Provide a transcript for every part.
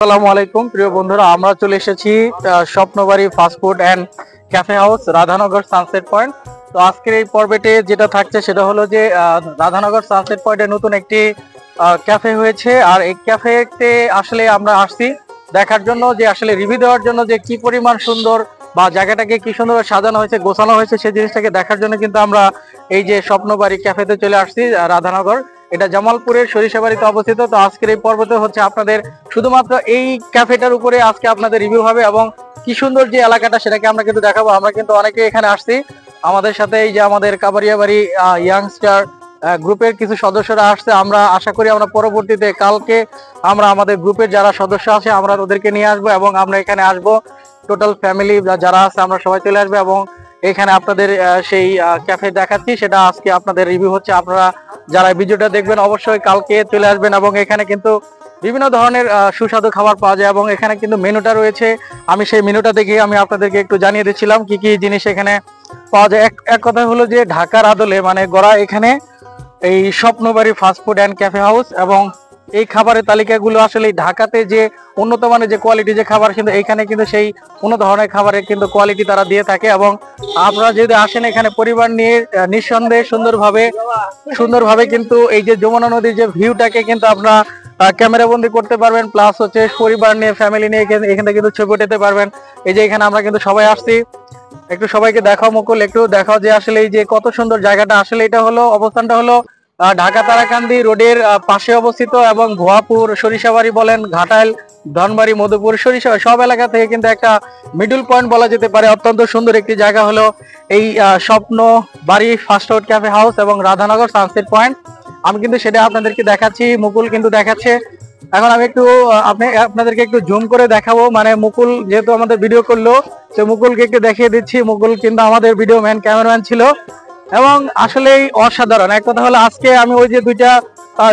আসসালামু আলাইকুম প্রিয় বন্ধুরা, আমরা চলে এসেছি Swapnabari fast food and cafe house, Radhanagar sunset point. তো আজকের এই পর্বেতে যেটা থাকছে সেটা হলো যে রাধানগর সানসেট পয়েন্টে নতুন একটি ক্যাফে হয়েছে। আর এই ক্যাফেতে আসলে আমরা আসছি দেখার জন্য, যে আসলে রিভিউ দেওয়ার জন্য যে কি পরিমাণ সুন্দর বা জায়গাটাকে কি সুন্দর সাজানো হয়েছে, গোছানো হয়েছে, সেই জিনিসটাকে দেখার জন্য কিন্তু আমরা এই যে স্বপ্নবাড়ি ক্যাফেতে চলে আসছি রাধানগর। এটা জামালপুরের সরিষাবাড়িতে অবস্থিত। তো আজকের এই পর্বতে হচ্ছে আপনাদের শুধুমাত্র এই ক্যাফেটার উপরে আজকে আপনাদের রিভিউ হবে এবং কি সুন্দর যে এলাকাটা সেটাকে আমরা কিন্তু দেখাবো। আমরা কিন্তু অনেকে এখানে আসছি, আমাদের সাথে এই যে আমাদের কাবারিয়াবাড়ি ইয়াংস্টার গ্রুপের কিছু সদস্যরা আসছে। আমরা আশা করি আমরা পরবর্তীতে কালকে আমরা আমাদের গ্রুপের যারা সদস্য আছে আমরা ওদেরকে নিয়ে আসবো এবং আমরা এখানে আসবো, টোটাল ফ্যামিলি যারা আছে আমরা সবাই চলে আসবো এবং এখানে আপনাদের সেই ক্যাফে দেখাচ্ছি, সেটা আজকে আপনাদের রিভিউ হচ্ছে। আপনারা যারা ভিডিওটা দেখবেন অবশ্যই কালকে চলে আসবেন এবং এখানে কিন্তু বিভিন্ন ধরনের সুস্বাদু খাবার পাওয়া যায় এবং এখানে কিন্তু মেনুটা রয়েছে। আমি সেই মেনুটা দেখে আমি আপনাদেরকে একটু জানিয়ে দিচ্ছিলাম কি কি জিনিস এখানে পাওয়া যায়। এক কথা হলো যে ঢাকার আদলে মানে গড়া এখানে এই স্বপ্নবাড়ি ফাস্টফুড অ্যান্ড ক্যাফে হাউস, এবং এই খাবারের তালিকাগুলো আসলে ঢাকাতে যে উন্নত মানের যে কোয়ালিটি যে খাবার, কিন্তু এখানে কিন্তু সেই কোনো ধরনের খাবারের কিন্তু কোয়ালিটি তারা দিয়ে থাকে। এবং আপনারা যদি আসেন এখানে পরিবার নিয়ে নিঃসন্দেহে সুন্দরভাবে কিন্তু এই যে যমুনা নদীর যে ভিউটাকে কিন্তু আপনারা ক্যামেরা বন্দি করতে পারবেন, প্লাস হচ্ছে পরিবার নিয়ে ফ্যামিলি নিয়ে এখানে কিন্তু ছবি উঠাতে পারবেন। এই যে এখানে আমরা কিন্তু সবাই আসছি, একটু সবাইকে দেখাও মুকুল, একটু দেখাও যে আসলে এই যে কত সুন্দর জায়গাটা। আসলে এটা হলো অবস্থানটা হলো ঢাকা তারাকান্দি রোডের পাশে অবস্থিত এবং ভুয়াপুর, সরিষাবাড়ি বলেন, ঘাটাইল, ধনবাড়ি, মধুপুর, সরিষা সব এলাকা থেকে কিন্তু একটা মিডল পয়েন্ট বলা যেতে পারে। অত্যন্ত সুন্দর একটি জায়গা হলো এই স্বপ্ন বাড়ি ফাস্টফুড ক্যাফে হাউস এবং রাধানগর সানসেট পয়েন্ট। আমি কিন্তু সেটা আপনাদেরকে দেখাচ্ছি, মুকুল কিন্তু দেখাচ্ছে। এখন আমি একটু আপনাদেরকে একটু জুম করে দেখাবো, মানে মুকুল যেহেতু আমাদের ভিডিও করলো তো মুকুলকে একটু দেখিয়ে দিচ্ছি। মুকুল কিন্তু আমাদের ভিডিও ম্যান, ক্যামেরাম্যান ছিল এবং আসলেই অসাধারণ। এক কথা হলো আজকে আমি ওই যে দুইটা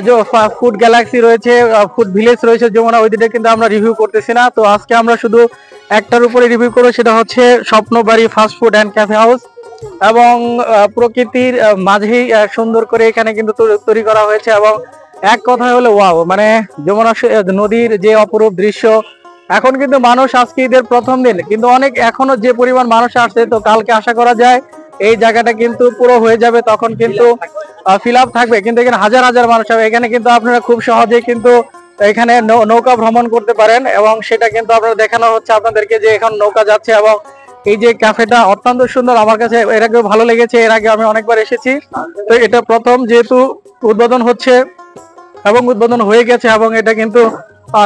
যে ফুড গ্যালাক্সি রয়েছে, ফুড ভিলেজ রয়েছে যমুনা, ওই দুটো কিন্তু আমরা রিভিউ করতেছি না। তো আজকে আমরা শুধু একটার উপরে রিভিউ করবো, সেটা হচ্ছে স্বপ্নবাড়ি ফাস্টফুড অ্যান্ড ক্যাফে হাউস। এবং প্রকৃতির মাঝেই সুন্দর করে এখানে কিন্তু তৈরি করা হয়েছে এবং এক কথা হলো ওয়াও, মানে যমুনা নদীর যে অপরূপ দৃশ্য। এখন কিন্তু মানুষ, আজকে ঈদের প্রথম দিন কিন্তু অনেক এখনো যে পরিমাণ মানুষ আসছে, তো কালকে আশা করা যায় এই জায়গাটা কিন্তু পুরো হয়ে যাবে, তখন কিন্তু ফিল আপ থাকবে। কিন্তু এখানে হাজার হাজার মানুষ হবে। এখানে কিন্তু আপনারা খুব সহজে কিন্তু এখানে নৌকা ভ্রমণ করতে পারেন এবং সেটা কিন্তু আপনারা দেখানো হচ্ছে আপনাদেরকে যে এখন নৌকা যাচ্ছে। এবং এই যে ক্যাফেটা অত্যন্ত সুন্দর, আমার কাছে এর আগেও ভালো লেগেছে, এর আগে আমি অনেকবার এসেছি। তো এটা প্রথম যেহেতু উদ্বোধন হচ্ছে এবং উদ্বোধন হয়ে গেছে এবং এটা কিন্তু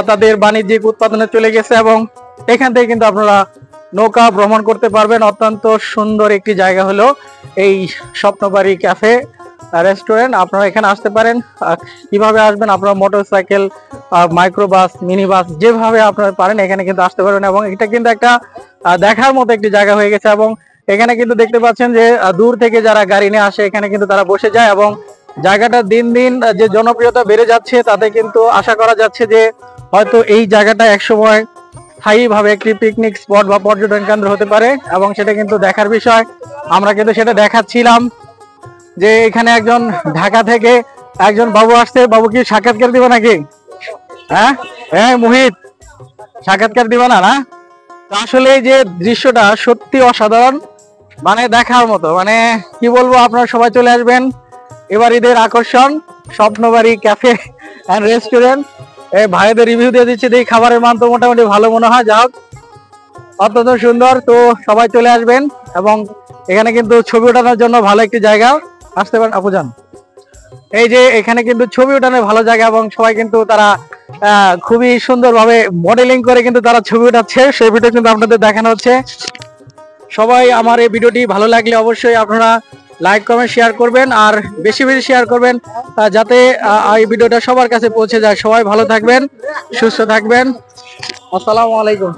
তাদের বাণিজ্যিক উৎপাদনে চলে গেছে এবং এখান থেকে কিন্তু আপনারা নৌকা ভ্রমণ করতে পারবেন। অত্যন্ত সুন্দর একটি জায়গা হলো এই স্বপ্নবাড়ি ক্যাফে রেস্টুরেন্ট। আপনারা এখানে আসতে পারেন। কিভাবে আসবেন? আপনারা মোটরসাইকেল, মাইক্রোবাস, মিনি বাস, যেভাবে আপনারা পারেন এখানে কিন্তু আসতে পারবেন এবং এটা কিন্তু একটা দেখার মতো একটি জায়গা হয়ে গেছে। এবং এখানে কিন্তু দেখতে পাচ্ছেন যে দূর থেকে যারা গাড়ি নিয়ে আসে এখানে কিন্তু তারা বসে যায় এবং জায়গাটা দিন দিন যে জনপ্রিয়তা বেড়ে যাচ্ছে, তাতে কিন্তু আশা করা যাচ্ছে যে হয়তো এই জায়গাটা একসময় স্থায়ীভাবে একটি পিকনিক স্পট বা পর্যটন কেন্দ্র হতে পারে এবং সেটা কিন্তু দেখার বিষয়। আমরা কিন্তু সেটা দেখাচ্ছিলাম যে এখানে একজন ঢাকা থেকে একজন বাবু আসছে। বাবু কি সাক্ষাৎকার দিবে নাকি? হ্যাঁ হ্যাঁ মুহিত, সাক্ষাৎকার দিবে না? আসলে এই যে দৃশ্যটা সত্যি অসাধারণ, মানে দেখার মতো। মানে কি বলবো, আপনারা সবাই চলে আসবেন। এবার ঈদের আকর্ষণ স্বপ্নবাড়ি ক্যাফে অ্যান্ড রেস্টুরেন্ট। এই ভাইদের রিভিউ দিয়ে দিচ্ছি, দেখি খাবারের মান তো মোটামুটি ভালো মনে হয়। যাই হোক, অত্যন্ত সুন্দর। তো সবাই চলে আসবেন এবং এখানে কিন্তু ছবি ওঠানোর জন্য ভালো একটি জায়গা, আসতে পারেন আপুজান। এই যে এখানে কিন্তু ছবি ওঠানোর ভালো জায়গা এবং সবাই কিন্তু তারা খুবই সুন্দরভাবে মডেলিং করে কিন্তু তারা ছবি উঠাচ্ছে, সেই ভিডিও কিন্তু আপনাদের দেখানো হচ্ছে। সবাই আমার এই ভিডিওটি ভালো লাগলে অবশ্যই আপনারা লাইক, কমেন্ট, শেয়ার করবেন আর বেশি বেশি শেয়ার করবেন যাতে এই ভিডিওটা সবার কাছে পৌঁছে যায়। সবাই ভালো থাকবেন, সুস্থ থাকবেন। আসসালামু আলাইকুম।